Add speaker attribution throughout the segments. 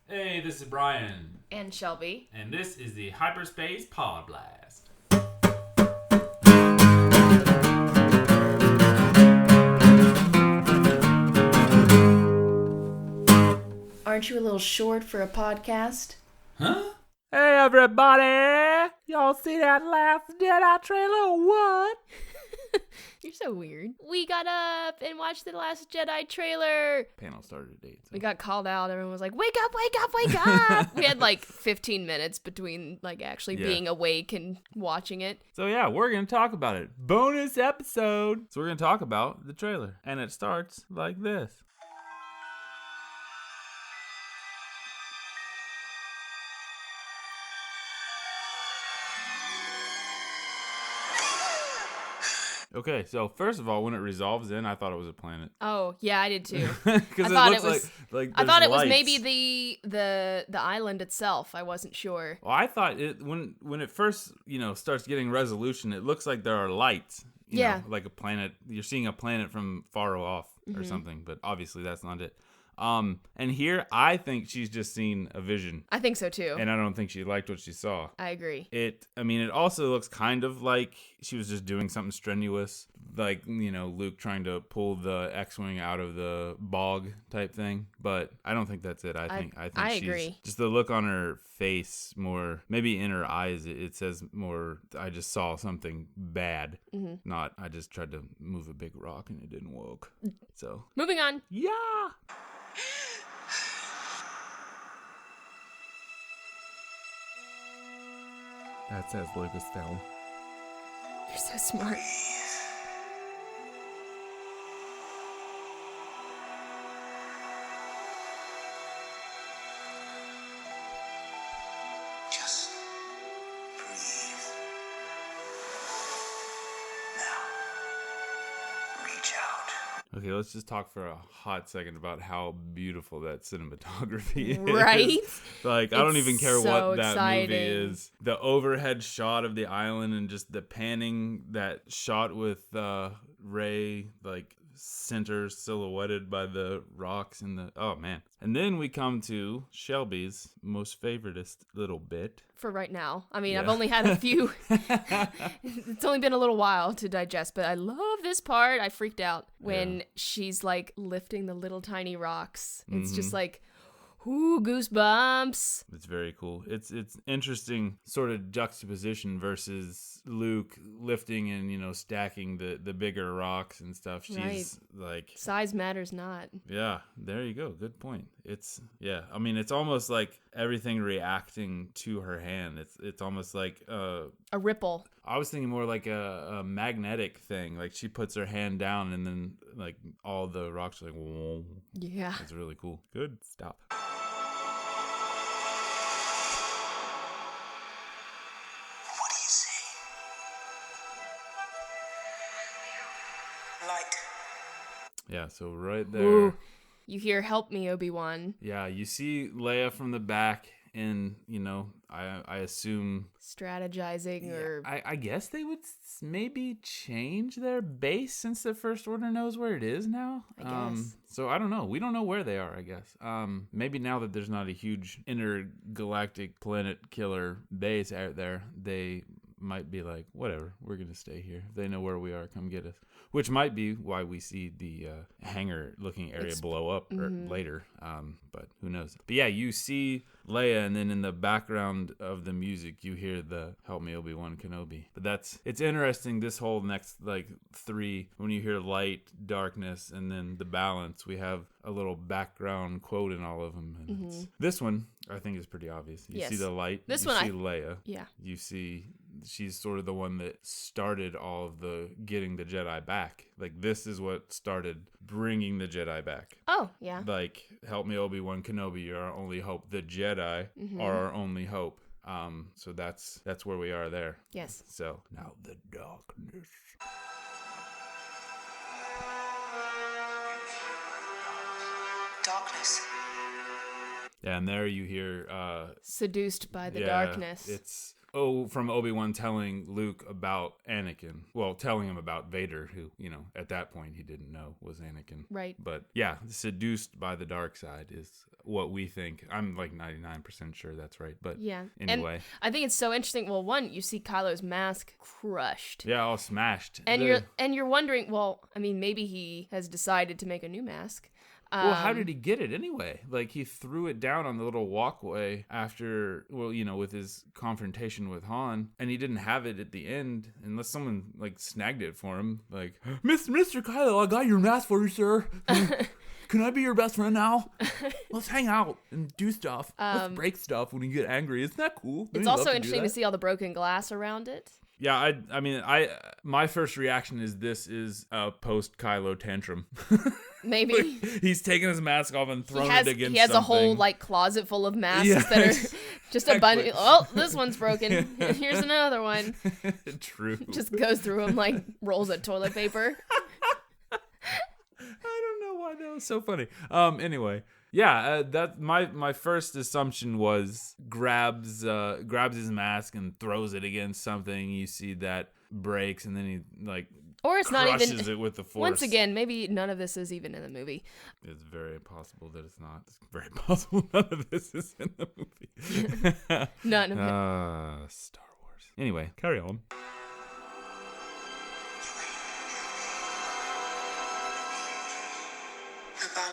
Speaker 1: Hey, this is Bryan.
Speaker 2: And Shelby.
Speaker 1: And this is the Hyperspace Podblast.
Speaker 2: Aren't you a little short for a podcast?
Speaker 1: Huh?
Speaker 3: Hey everybody! Y'all see that Last Jedi trailer or what?
Speaker 2: You're so weird. We got up and watched the Last Jedi trailer.
Speaker 3: Panel started at 8. So.
Speaker 2: We got called out. Everyone was like, wake up, wake up, wake up. We had like 15 minutes between like actually being awake and watching it.
Speaker 3: So yeah, we're going to talk about it. Bonus episode! So we're going to talk about the trailer. And it starts like this. Okay, so first of all, when it resolves in, I thought it was a planet.
Speaker 2: Oh, yeah, I did too.
Speaker 3: Because
Speaker 2: I
Speaker 3: it looks like
Speaker 2: I thought it was
Speaker 3: lights.
Speaker 2: maybe the island itself. I wasn't sure.
Speaker 3: Well, I thought it when it first, starts getting resolution, it looks like there are lights. You know, like a planet. You're seeing a planet from far off or something, but obviously that's not it. And here, I think she's just seen a vision.
Speaker 2: I think so too.
Speaker 3: And I don't think she liked what she saw.
Speaker 2: I agree.
Speaker 3: It also looks kind of like she was just doing something strenuous. Like, Luke trying to pull the X-Wing out of the bog type thing. But I don't think that's it. I think she's
Speaker 2: agree.
Speaker 3: Just the look on her face more, maybe in her eyes, it says more, I just saw something bad. Mm-hmm. Not, I just tried to move a big rock and it didn't work. So.
Speaker 2: Moving on.
Speaker 3: Yeah. That says Lucasfilm.
Speaker 2: You're so smart.
Speaker 4: Just breathe. Now, reach out.
Speaker 3: Okay, let's just talk for a hot second about how beautiful that cinematography is.
Speaker 2: Right?
Speaker 3: Like, I don't even care
Speaker 2: so
Speaker 3: what that
Speaker 2: exciting.
Speaker 3: movie is. The overhead shot of the island and just the panning, that shot with Rey, like, center silhouetted by the rocks and the... Oh, man. And then we come to Shelby's most favoritist little bit.
Speaker 2: For right now. I mean, I've only had a few. It's only been a little while to digest, but I love this part. I freaked out when she's like lifting the little tiny rocks. It's just like, ooh, goosebumps.
Speaker 3: It's very cool. It's interesting sort of juxtaposition versus Luke lifting and, stacking the bigger rocks and stuff. She's like...
Speaker 2: Size matters not.
Speaker 3: Yeah, there you go. Good point. It's almost like everything reacting to her hand. It's almost like
Speaker 2: a ripple.
Speaker 3: I was thinking more like a magnetic thing. Like she puts her hand down and then like all the rocks are like, whoa.
Speaker 2: Yeah.
Speaker 3: It's really cool. Good. Stop.
Speaker 4: What do you see? Light.
Speaker 3: Yeah, so right there.
Speaker 2: Ooh. You hear, help me, Obi-Wan.
Speaker 3: Yeah, you see Leia from the back and, I assume...
Speaker 2: Strategizing or...
Speaker 3: I guess they would maybe change their base since the First Order knows where it is now.
Speaker 2: I guess.
Speaker 3: So I don't know. We don't know where they are, I guess. Maybe now that there's not a huge intergalactic planet killer base out there, they might be like, whatever, we're going to stay here. If they know where we are, come get us. Which might be why we see the hangar-looking area blow up later, but who knows. But yeah, you see Leia, and then in the background of the music, you hear the "Help Me, Obi-Wan Kenobi." But it's interesting, this whole next, like, 3, when you hear light, darkness, and then the balance, we have a little background quote in all of them. And this one, I think, is pretty obvious. You see the light, you see Leia.
Speaker 2: Yeah.
Speaker 3: You see... She's sort of the one that started all of the getting the Jedi back. Like, this is what started bringing the Jedi back.
Speaker 2: Oh, yeah.
Speaker 3: Like, help me, Obi-Wan Kenobi, you're our only hope. The Jedi are our only hope. So that's where we are there.
Speaker 2: Yes.
Speaker 3: So, now the darkness.
Speaker 4: Darkness.
Speaker 3: Yeah, and there you hear...
Speaker 2: Seduced by the darkness.
Speaker 3: It's from Obi-Wan telling Luke about Anakin. Well, telling him about Vader, who, at that point he didn't know was Anakin.
Speaker 2: Right.
Speaker 3: But yeah, seduced by the dark side is what we think. I'm like 99% sure that's right. But
Speaker 2: yeah.
Speaker 3: Anyway.
Speaker 2: And I think it's so interesting. Well, one, you see Kylo's mask crushed.
Speaker 3: Yeah, all smashed.
Speaker 2: And you're wondering, well, I mean, maybe he has decided to make a new mask.
Speaker 3: Well, how did he get it anyway? Like, he threw it down on the little walkway after, with his confrontation with Han, and he didn't have it at the end unless someone, snagged it for him. Like, Mr. Kylo, I got your mask for you, sir. Can I be your best friend now? Let's hang out and do stuff. Let's break stuff when you get angry. Isn't that cool?
Speaker 2: It's also interesting to see all the broken glass around it.
Speaker 3: Yeah, my first reaction is this is a post Kylo tantrum.
Speaker 2: Maybe
Speaker 3: he's taking his mask off and throwing it against
Speaker 2: He has
Speaker 3: something.
Speaker 2: a whole closet full of masks that are just a bunch. Oh, this one's broken. Here's another one.
Speaker 3: True.
Speaker 2: Just goes through them like rolls of toilet paper.
Speaker 3: I don't know why that was so funny. Anyway. Yeah, that my first assumption was grabs his mask and throws it against something. You see that breaks, and then he
Speaker 2: or it's
Speaker 3: crushes
Speaker 2: not even
Speaker 3: it with the Force.
Speaker 2: Once again, maybe none of this is even in the movie.
Speaker 3: It's very possible that it's not. It's very possible none of this is in the movie.
Speaker 2: None of it.
Speaker 3: Star Wars. Anyway, carry on.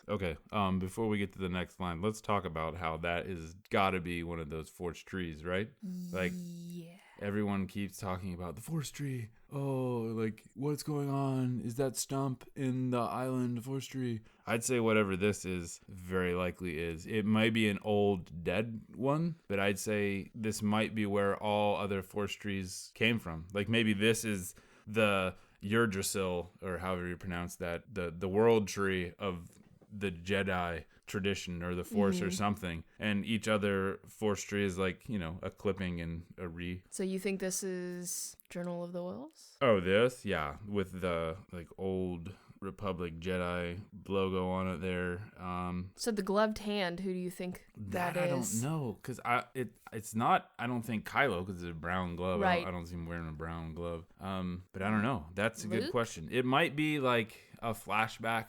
Speaker 3: Okay, before we get to the next line, let's talk about how that is gotta be one of those Force trees, right?
Speaker 2: Yeah.
Speaker 3: Everyone keeps talking about the Force tree. Oh, what's going on? Is that stump in the island Force tree? I'd say whatever this is, very likely is. It might be an old dead one, but I'd say this might be where all other Force trees came from. Maybe this is the Yggdrasil, or however you pronounce that, the world tree of the Jedi tradition or the Force or something, and each other Force tree is a clipping and a
Speaker 2: So you think this is Journal of the Wills?
Speaker 3: Oh, this? Yeah, with the old Republic Jedi logo on it there.
Speaker 2: So the gloved hand, who do you think that is?
Speaker 3: I don't know, because it's not, I don't think Kylo, because it's a brown glove.
Speaker 2: Right.
Speaker 3: I don't see him wearing a brown glove. But I don't know. That's a good
Speaker 2: Luke?
Speaker 3: question. It might be a flashback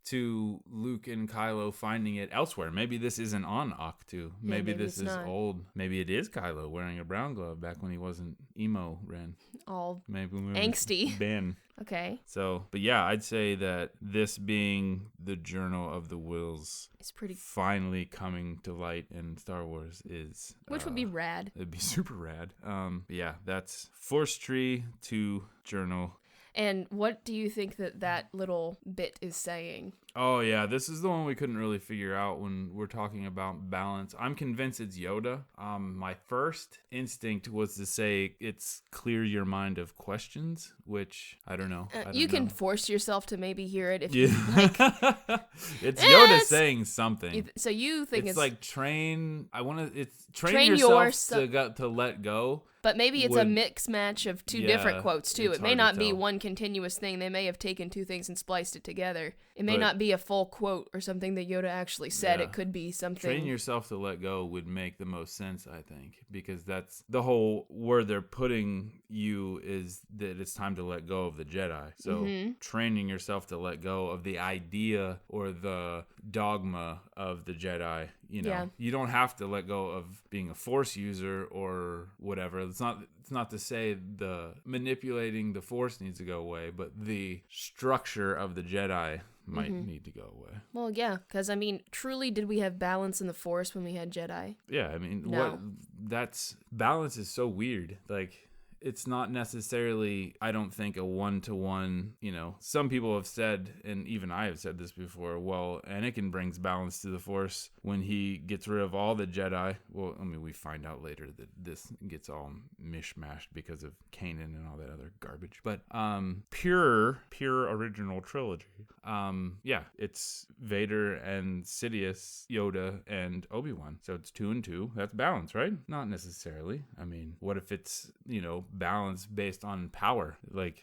Speaker 3: to Luke and Kylo finding it elsewhere. Maybe this isn't on Octu. Maybe this is
Speaker 2: not.
Speaker 3: old. Maybe it is Kylo wearing a brown glove back when he wasn't emo Ren.
Speaker 2: All
Speaker 3: maybe when we
Speaker 2: angsty.
Speaker 3: Ben.
Speaker 2: Okay.
Speaker 3: So, but yeah, I'd say that this being the Journal of the Wills,
Speaker 2: it's pretty
Speaker 3: finally coming to light in Star Wars is
Speaker 2: which would be rad.
Speaker 3: It'd be super rad. But yeah, that's Force Tree to Journal.
Speaker 2: And what do you think that little bit is saying?
Speaker 3: Oh, yeah. This is the one we couldn't really figure out when we're talking about balance. I'm convinced it's Yoda. My first instinct was to say it's clear your mind of questions, which I don't know.
Speaker 2: You can force yourself to maybe hear it if
Speaker 3: you
Speaker 2: like.
Speaker 3: It's Yoda saying something.
Speaker 2: So you think
Speaker 3: it's like train. It's
Speaker 2: train
Speaker 3: yourself to let go.
Speaker 2: But maybe it's a mix match of two different quotes, too. It may not be
Speaker 3: tell.
Speaker 2: one continuous thing. They may have taken two things and spliced it together. It may not be a full quote or something that Yoda actually said.
Speaker 3: Yeah.
Speaker 2: It could be something.
Speaker 3: Train yourself to let go would make the most sense, I think, because that's the whole where they're putting you is that it's time to let go of the Jedi. So training yourself to let go of the idea or the dogma of the Jedi. You don't have to let go of being a Force user or whatever. It's not to say the manipulating the Force needs to go away, but the structure of the Jedi might need to go away.
Speaker 2: Well, yeah, because truly, did we have balance in the Force when we had Jedi?
Speaker 3: Yeah,
Speaker 2: No.
Speaker 3: That's balance is so weird. It's not necessarily, I don't think, a one-to-one, some people have said, and even I have said this before, well, Anakin brings balance to the Force when he gets rid of all the Jedi. Well, we find out later that this gets all mishmashed because of Kanan and all that other garbage. But pure original trilogy. Yeah, it's Vader and Sidious, Yoda, and Obi-Wan. So it's 2 and 2. That's balance, right? Not necessarily. What if it's, balance based on power?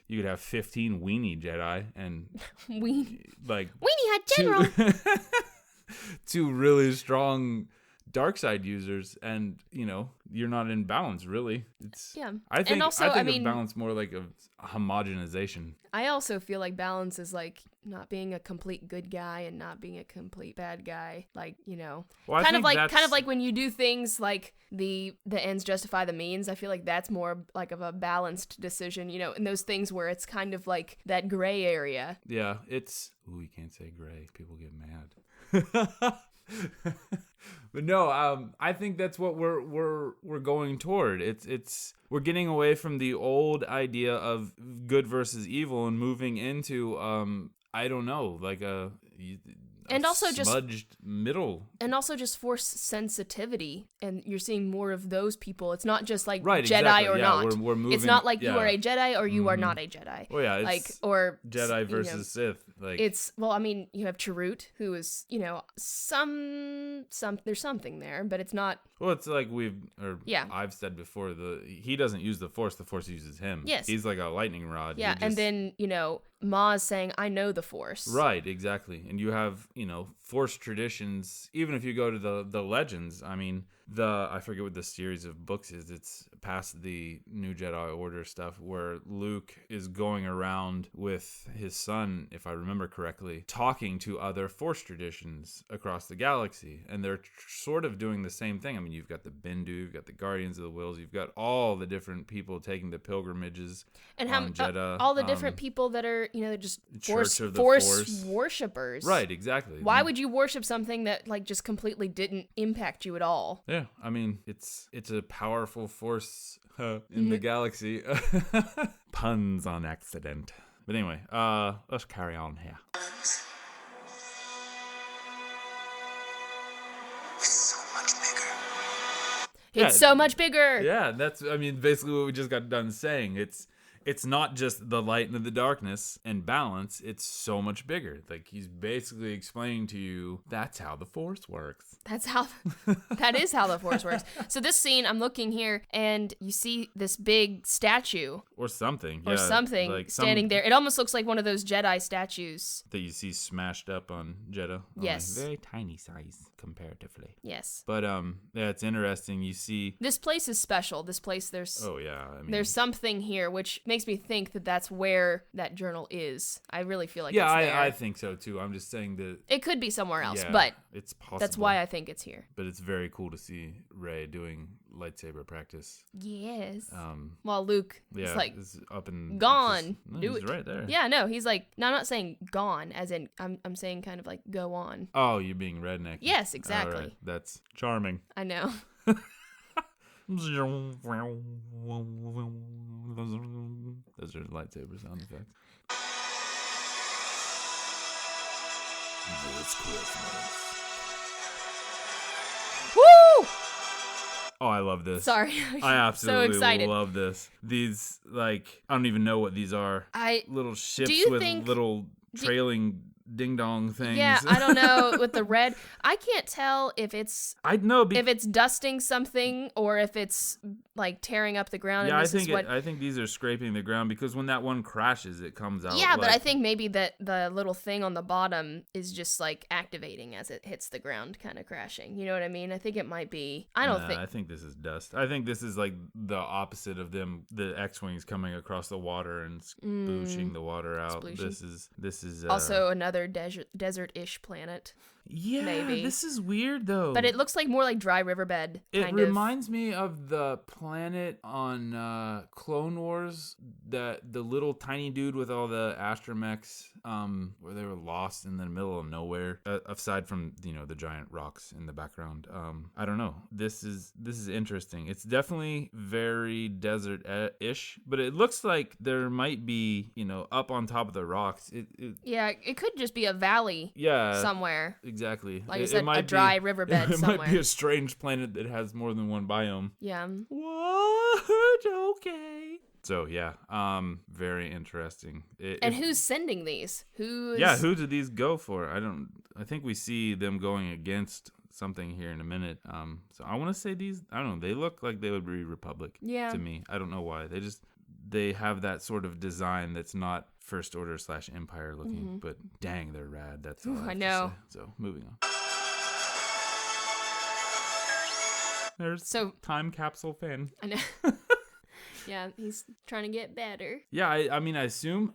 Speaker 3: You could have 15 weenie Jedi and
Speaker 2: Weenie
Speaker 3: Weenie
Speaker 2: had general.
Speaker 3: Two really strong dark side users, and you're not in balance really. It's I think
Speaker 2: and also,
Speaker 3: I think of balance more like a homogenization.
Speaker 2: I also feel like balance is like not being a complete good guy and not being a complete bad guy. Like,
Speaker 3: Well,
Speaker 2: kind of like when you do things like the ends justify the means. I feel like that's more like of a balanced decision, in those things where it's kind of like that gray area.
Speaker 3: Yeah, it's you can't say gray. People get mad. But no, I think that's what we're going toward. It's we're getting away from the old idea of good versus evil and moving into I don't know, like a
Speaker 2: and also
Speaker 3: smudged middle.
Speaker 2: And also just force sensitivity, and you're seeing more of those people. It's not just like
Speaker 3: right,
Speaker 2: Jedi
Speaker 3: exactly.
Speaker 2: or not.
Speaker 3: We're moving,
Speaker 2: it's not like you are a Jedi or you are not a Jedi.
Speaker 3: Oh yeah,
Speaker 2: it's or
Speaker 3: Jedi versus Sith. Like
Speaker 2: it's you have Chirrut, who is some there's something there, but it's not.
Speaker 3: Well, it's like I've said before, he doesn't use the Force uses him.
Speaker 2: Yes.
Speaker 3: He's like a lightning rod.
Speaker 2: Yeah, and then, Ma's saying, I know the Force.
Speaker 3: Right, exactly. And you have, Force traditions, even if you go to the Legends, I mean, I forget what the series of books is. It's past the New Jedi Order stuff where Luke is going around with his son, if I remember correctly, talking to other Force traditions across the galaxy. And they're sort of doing the same thing. I mean, you've got the Bendu, you've got the Guardians of the Wills, you've got all the different people taking the pilgrimages
Speaker 2: and
Speaker 3: on Jeddah.
Speaker 2: All the different people that are, just Force worshippers.
Speaker 3: Right, exactly.
Speaker 2: Why would you worship something that just completely didn't impact you at all?
Speaker 3: Yeah, I mean, it's a powerful force in the galaxy. Puns on accident. But anyway, let's carry on here.
Speaker 2: It's so much bigger.
Speaker 3: Yeah, that's basically what we just got done saying. It's not just the light and the darkness and balance, it's so much bigger. Like he's basically explaining to you that's how the Force works.
Speaker 2: That is how the Force works. So this scene, I'm looking here and you see this big statue.
Speaker 3: Or something.
Speaker 2: Or something like standing there. It almost looks like one of those Jedi statues.
Speaker 3: That you see smashed up on Jeddah.
Speaker 2: Yes.
Speaker 3: Very tiny size comparatively.
Speaker 2: Yes.
Speaker 3: But it's interesting. You see
Speaker 2: this place is special. This place there's there's something here which makes me think that that's where that journal is. I really feel like it's there.
Speaker 3: I think so too. I'm just saying that
Speaker 2: it could be somewhere else, but
Speaker 3: it's possible.
Speaker 2: That's why I think it's here.
Speaker 3: But it's very cool to see Rey doing lightsaber practice.
Speaker 2: Yes. While Luke is
Speaker 3: up and
Speaker 2: gone.
Speaker 3: He's right there.
Speaker 2: Yeah, no, he's like, no, I'm not saying gone, as in I'm saying kind of like go on.
Speaker 3: Oh, you're being redneck.
Speaker 2: Yes, exactly.
Speaker 3: All right. That's charming.
Speaker 2: I know.
Speaker 3: Those are lightsaber sound effects. This Christmas.
Speaker 2: Woo!
Speaker 3: Oh, I love this.
Speaker 2: Sorry.
Speaker 3: I absolutely
Speaker 2: so excited.
Speaker 3: love this. These, I don't even know what these are. Little ships with little trailing ding-dong things.
Speaker 2: Yeah, I don't know with the red. I can't tell if it's if it's dusting something or if it's tearing up the ground.
Speaker 3: Yeah,
Speaker 2: and
Speaker 3: I think these are scraping the ground because when that one crashes, it comes out.
Speaker 2: Yeah, but I think maybe that the little thing on the bottom is just activating as it hits the ground, kind of crashing. You know what I mean? I think it might be. I
Speaker 3: think this is dust. I think this is the opposite of them. The X-wings coming across the water and spooshing the water out. This is
Speaker 2: also another desert-ish planet.
Speaker 3: Yeah,
Speaker 2: maybe.
Speaker 3: This is weird though.
Speaker 2: But it looks more like dry riverbed.
Speaker 3: It reminds me of the planet on Clone Wars, the little tiny dude with all the astromechs, where they were lost in the middle of nowhere. Aside from the giant rocks in the background, I don't know. This is interesting. It's definitely very desert-ish, but it looks like there might be up on top of the rocks.
Speaker 2: It could just be a valley.
Speaker 3: Yeah,
Speaker 2: somewhere.
Speaker 3: Exactly.
Speaker 2: Like it might a dry riverbed somewhere.
Speaker 3: It might be a strange planet that has more than one biome.
Speaker 2: Yeah.
Speaker 3: What? Okay. So yeah, very interesting.
Speaker 2: Who's sending these? Who
Speaker 3: do these go for? I think we see them going against something here in a minute. So I want to say these. I don't know. They look like they would be Republic.
Speaker 2: Yeah.
Speaker 3: To me, I don't know why. They have that sort of design that's not First Order / Empire looking, but dang, they're rad. That's all I know. So moving on. there's
Speaker 2: So
Speaker 3: time capsule Finn.
Speaker 2: I know. Yeah, he's trying to get better.
Speaker 3: Yeah, I mean, I assume.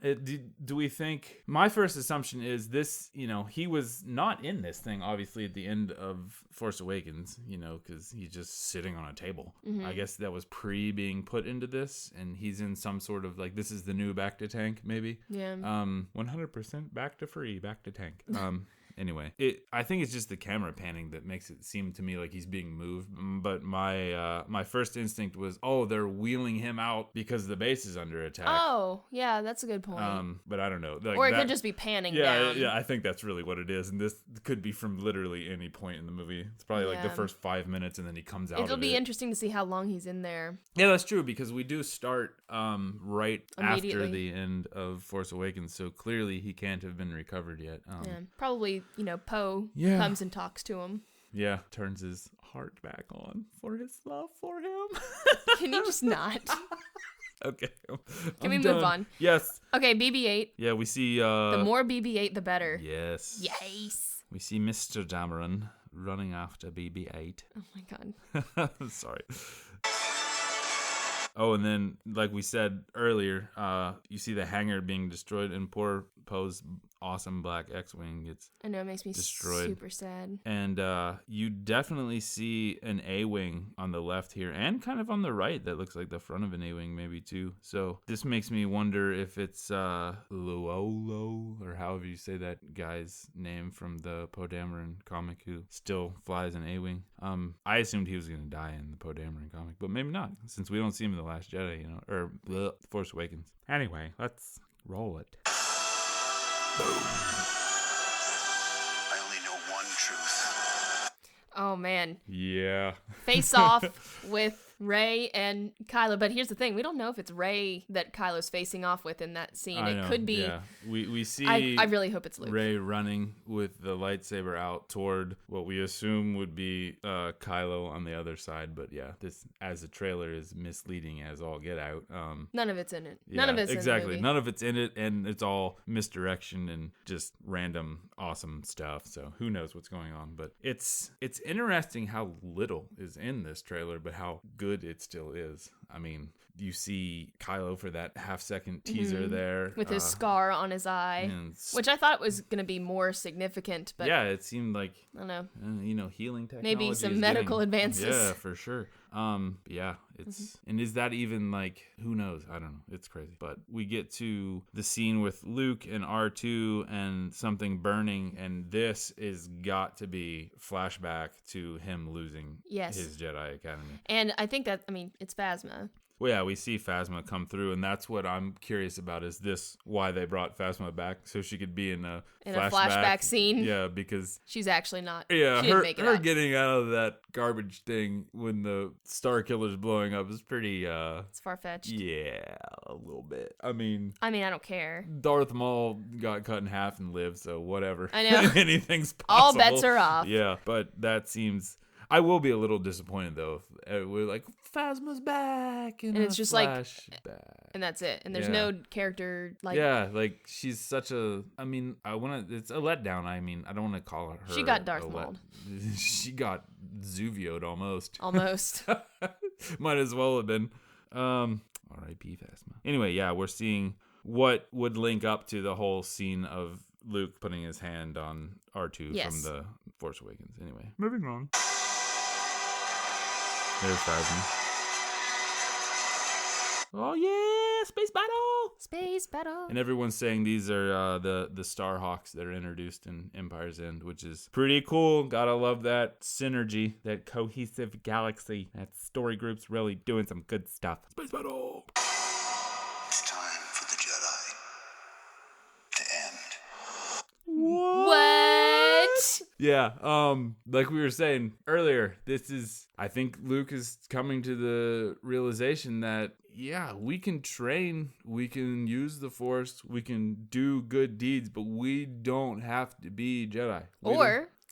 Speaker 3: Do we think... My first assumption is this, he was not in this thing, obviously, at the end of Force Awakens, because he's just sitting on a table.
Speaker 2: Mm-hmm.
Speaker 3: I guess that was being put into this, and he's in some sort of, this is the new back to tank, maybe?
Speaker 2: Yeah.
Speaker 3: 100% back to free, back to tank. Anyway, I think it's just the camera panning that makes it seem to me like he's being moved. But my first instinct was, they're wheeling him out because the base is under attack.
Speaker 2: Oh, yeah, that's a good point.
Speaker 3: But I don't know.
Speaker 2: Or it could just be panning down.
Speaker 3: Yeah, I think that's really what it is. And this could be from literally any point in the movie. It's probably the first 5 minutes, and then he comes out.
Speaker 2: It'll be interesting to see how long he's in there.
Speaker 3: Yeah, that's true, because we do start right after
Speaker 2: Immediately.
Speaker 3: the end of Force Awakens, so clearly he can't have been recovered yet.
Speaker 2: Yeah. Probably, Poe comes and talks to him.
Speaker 3: Yeah, turns his heart back on for his love for him.
Speaker 2: Can you just not?
Speaker 3: Okay.
Speaker 2: Can we move on?
Speaker 3: Yes.
Speaker 2: Okay, BB-8.
Speaker 3: Yeah, we see...
Speaker 2: The more BB-8, the better.
Speaker 3: Yes.
Speaker 2: Yes.
Speaker 3: We see Mr. Dameron running after BB-8.
Speaker 2: Oh my god.
Speaker 3: Sorry. Oh, and then, like we said earlier, you see the hangar being destroyed, and poor Poe's awesome black X-Wing gets
Speaker 2: I know, it makes me
Speaker 3: destroyed.
Speaker 2: super sad.
Speaker 3: And you definitely see an A-Wing on the left here, and kind of on the right that looks like the front of an A-Wing maybe too. So this makes me wonder if it's Luolo, or however you say that guy's name from the Poe Dameron comic, who still flies an A-Wing. I assumed he was going to die in the Poe Dameron comic, but maybe not, since we don't see him in The Last Jedi, or Force Awakens. Anyway, let's roll it.
Speaker 4: I only know one truth.
Speaker 2: Oh man.
Speaker 3: Yeah.
Speaker 2: Face off with Rey and Kylo. But here's the thing, we don't know if it's Rey that Kylo's facing off with in that scene. It could be.
Speaker 3: Yeah. We see
Speaker 2: I really hope it's Luke.
Speaker 3: Rey running with the lightsaber out toward what we assume would be Kylo on the other side. But yeah, this, as the trailer, is misleading as all get out.
Speaker 2: None of it's in it.
Speaker 3: Yeah,
Speaker 2: None of it's
Speaker 3: exactly.
Speaker 2: in the movie.
Speaker 3: None of it's in it, and it's all misdirection and just random awesome stuff. So who knows what's going on? But it's interesting how little is in this trailer, but how good it still is. I mean, you see Kylo for that half-second teaser there.
Speaker 2: With his scar on his eye, which I thought was going to be more significant. But
Speaker 3: yeah, it seemed like,
Speaker 2: I don't know.
Speaker 3: Healing technology.
Speaker 2: Maybe some medical advances.
Speaker 3: Yeah, for sure. Yeah, it's and is that even who knows? I don't know. It's crazy. But we get to the scene with Luke and R2 and something burning, and this is got to be flashback to him losing his Jedi Academy.
Speaker 2: And I think that, it's Phasma.
Speaker 3: Well, yeah, we see Phasma come through, and that's what I'm curious about. Is this why they brought Phasma back, so she could be in a
Speaker 2: flashback scene?
Speaker 3: Yeah, because
Speaker 2: she's actually not.
Speaker 3: Yeah,
Speaker 2: she didn't make it
Speaker 3: her
Speaker 2: out.
Speaker 3: getting out of that garbage thing when the Star Killer's blowing up is pretty.
Speaker 2: It's far-fetched.
Speaker 3: Yeah, a little bit. I mean,
Speaker 2: I don't care.
Speaker 3: Darth Maul got cut in half and lived, so whatever.
Speaker 2: I know.
Speaker 3: Anything's possible.
Speaker 2: All bets are off.
Speaker 3: Yeah, but that seems. I will be a little disappointed though. If we're like, Phasma's back, and
Speaker 2: it's just like,
Speaker 3: back.
Speaker 2: And that's it. And there's no character
Speaker 3: she's such a. It's a letdown. I don't want to call her.
Speaker 2: She got Darth Maul.
Speaker 3: She got Zuvio'd almost.
Speaker 2: Almost.
Speaker 3: Might as well have been. R.I.P. Phasma. Anyway, yeah, we're seeing what would link up to the whole scene of Luke putting his hand on R2 from the Force Awakens. Anyway, moving on. There's Phasma. Oh yeah, space battle!
Speaker 2: Space battle.
Speaker 3: And everyone's saying these are the Starhawks that are introduced in Empire's End, which is pretty cool. Gotta love that synergy, that cohesive galaxy. That story group's really doing some good stuff. Space battle!
Speaker 4: It's time for the Jedi to end.
Speaker 2: What?
Speaker 3: Yeah, like we were saying earlier, I think Luke is coming to the realization that, yeah, we can train, we can use the Force, we can do good deeds, but we don't have to be Jedi.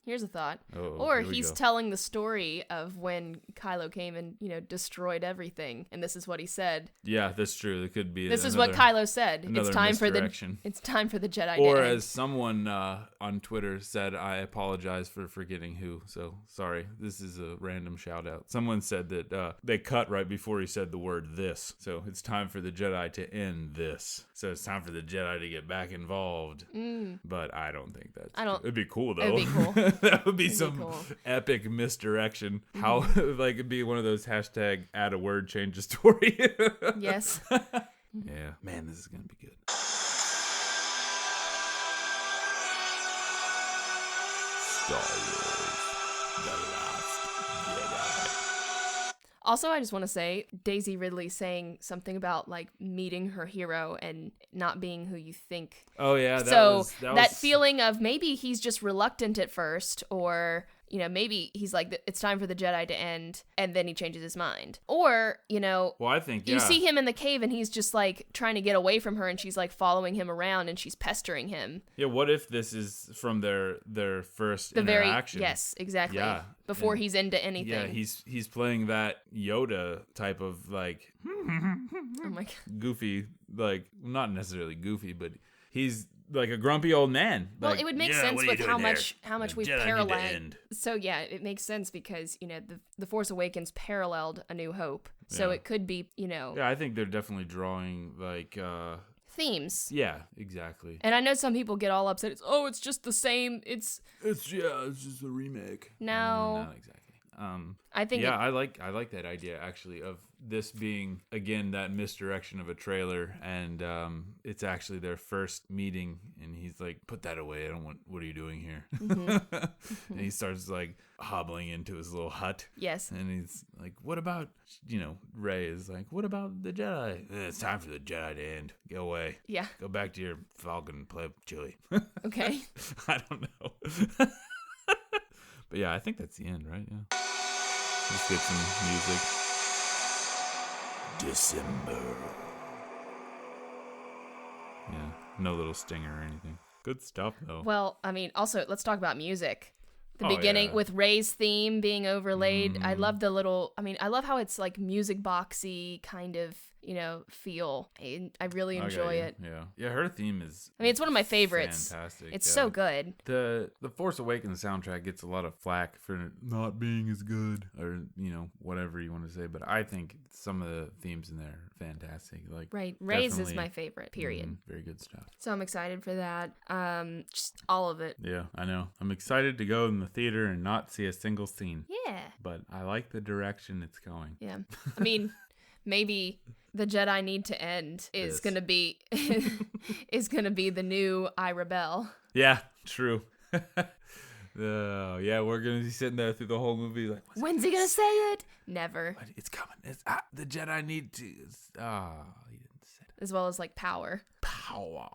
Speaker 2: Here's a thought.
Speaker 3: Oh,
Speaker 2: Or
Speaker 3: here we
Speaker 2: he's
Speaker 3: go.
Speaker 2: telling the story of when Kylo came and, destroyed everything. And this is what he said.
Speaker 3: Yeah, that's true. It could be.
Speaker 2: This is what Kylo said. It's
Speaker 3: another
Speaker 2: time for
Speaker 3: misdirection.
Speaker 2: the Jedi
Speaker 3: Or
Speaker 2: to end.
Speaker 3: as someone on Twitter said, I apologize for forgetting who. So sorry, this is a random shout out. Someone said that they cut right before he said the word "this." So it's time for the Jedi to end this. So it's time for the Jedi to get back involved. But I don't think that's. It'd be cool though.
Speaker 2: It'd be cool.
Speaker 3: That would be
Speaker 2: It'd
Speaker 3: some
Speaker 2: be cool.
Speaker 3: epic misdirection. How like it'd be one of those hashtag add a word change a story.
Speaker 2: Yes.
Speaker 3: Yeah, man, this is gonna be good. Star Wars: The Last Jedi.
Speaker 2: Also, I just want to say Daisy Ridley saying something about like meeting her hero and not being who you think.
Speaker 3: Oh yeah,
Speaker 2: that feeling of maybe he's just reluctant at first, or maybe he's like, it's time for the Jedi to end, and then he changes his mind. Or,
Speaker 3: Well, I think
Speaker 2: you see him in the cave and he's just like trying to get away from her and she's like following him around and she's pestering him.
Speaker 3: Yeah, what if this is from their first interaction?
Speaker 2: Yes, exactly.
Speaker 3: Yeah.
Speaker 2: Before he's into anything.
Speaker 3: Yeah, he's playing that Yoda type of like
Speaker 2: Oh my God.
Speaker 3: goofy, like not necessarily goofy, but he's like a grumpy old man.
Speaker 2: Well,
Speaker 3: Like,
Speaker 2: it would make
Speaker 3: "Yeah,
Speaker 2: sense
Speaker 3: what are you
Speaker 2: with
Speaker 3: doing
Speaker 2: how
Speaker 3: there?
Speaker 2: much
Speaker 3: The
Speaker 2: we've
Speaker 3: Jedi need to
Speaker 2: paralleled.
Speaker 3: end."
Speaker 2: So yeah, it makes sense because the Force Awakens paralleled A New Hope, so
Speaker 3: Yeah.
Speaker 2: it could be
Speaker 3: Yeah, I think they're definitely drawing like
Speaker 2: themes.
Speaker 3: yeah, exactly.
Speaker 2: And I know some people get all upset. It's just the same. It's
Speaker 3: It's just a remake.
Speaker 2: No.
Speaker 3: Not exactly.
Speaker 2: I think
Speaker 3: I like that idea actually of this being again that misdirection of a trailer, and it's actually their first meeting, and he's like, "Put that away! I don't want. What are you doing here?" And he starts like hobbling into his little hut.
Speaker 2: Yes.
Speaker 3: And he's like, "What about Rey is like, what about the Jedi? It's time for the Jedi to end. Go away.
Speaker 2: Yeah.
Speaker 3: Go back to your Falcon and play with Chewie."
Speaker 2: Okay.
Speaker 3: I don't know. But yeah, I think that's the end, right? Yeah. Let's get some music. December. Yeah, no little stinger or anything. Good stuff, though.
Speaker 2: Well, I mean, also let's talk about music. The
Speaker 3: Oh,
Speaker 2: beginning
Speaker 3: yeah.
Speaker 2: with Rey's theme being overlaid. I love the little. I mean, I love how it's like music boxy kind of feel. I really enjoy it.
Speaker 3: Yeah, her theme is.
Speaker 2: I mean, it's one of my favorites.
Speaker 3: Fantastic.
Speaker 2: It's
Speaker 3: yeah.
Speaker 2: so good.
Speaker 3: The Force Awakens soundtrack gets a lot of flack for not being as good, or whatever you want to say. But I think some of the themes in there are fantastic. Like
Speaker 2: Right, Rey's is
Speaker 3: definitely-
Speaker 2: my favorite. Period.
Speaker 3: Very good stuff.
Speaker 2: So I'm excited for that. Just all of it.
Speaker 3: Yeah, I know. I'm excited to go in the theater and not see a single scene.
Speaker 2: Yeah.
Speaker 3: But I like the direction it's going.
Speaker 2: Yeah. I mean, maybe the Jedi Need to End is
Speaker 3: This.
Speaker 2: gonna be the new I Rebel.
Speaker 3: Yeah, true. Yeah, we're gonna be sitting there through the whole movie like,
Speaker 2: When's he gonna say it? Never.
Speaker 3: It's coming. It's the Jedi need to. He didn't say it.
Speaker 2: As well as like Power.
Speaker 3: Power.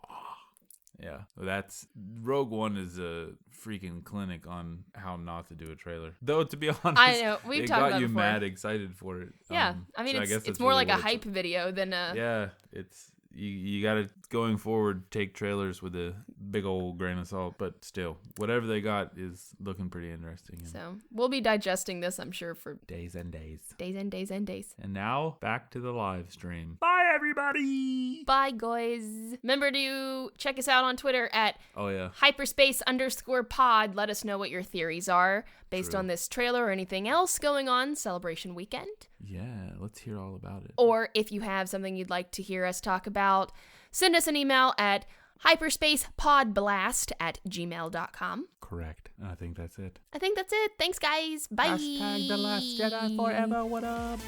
Speaker 3: Yeah, that's Rogue One is a freaking clinic on how not to do a trailer. Though to be honest,
Speaker 2: I know, we've
Speaker 3: it
Speaker 2: talked
Speaker 3: got
Speaker 2: about it
Speaker 3: you
Speaker 2: before.
Speaker 3: mad excited for it.
Speaker 2: Yeah, I mean
Speaker 3: so
Speaker 2: it's
Speaker 3: guess that's
Speaker 2: more
Speaker 3: really
Speaker 2: like a
Speaker 3: what it's-
Speaker 2: hype video than a.
Speaker 3: Yeah, it's you got to going forward take trailers with a big old grain of salt, but still, whatever they got is looking pretty interesting. And
Speaker 2: So we'll be digesting this, I'm sure, for
Speaker 3: days and days.
Speaker 2: days and days and days.
Speaker 3: And now back to the live stream. Bye, everybody.
Speaker 2: Bye, guys. Remember to check us out on Twitter at
Speaker 3: Oh yeah.
Speaker 2: hyperspace_pod. Let us know what your theories are based
Speaker 3: True.
Speaker 2: on this trailer or anything else going on Celebration Weekend.
Speaker 3: Yeah, let's hear all about it.
Speaker 2: Or if you have something you'd like to hear us talk about, send us an email at hyperspacepodblast@gmail.com.
Speaker 3: Correct. I think that's it.
Speaker 2: I think that's it. Thanks, guys. Bye.
Speaker 3: Hashtag the Last Jedi forever. What up?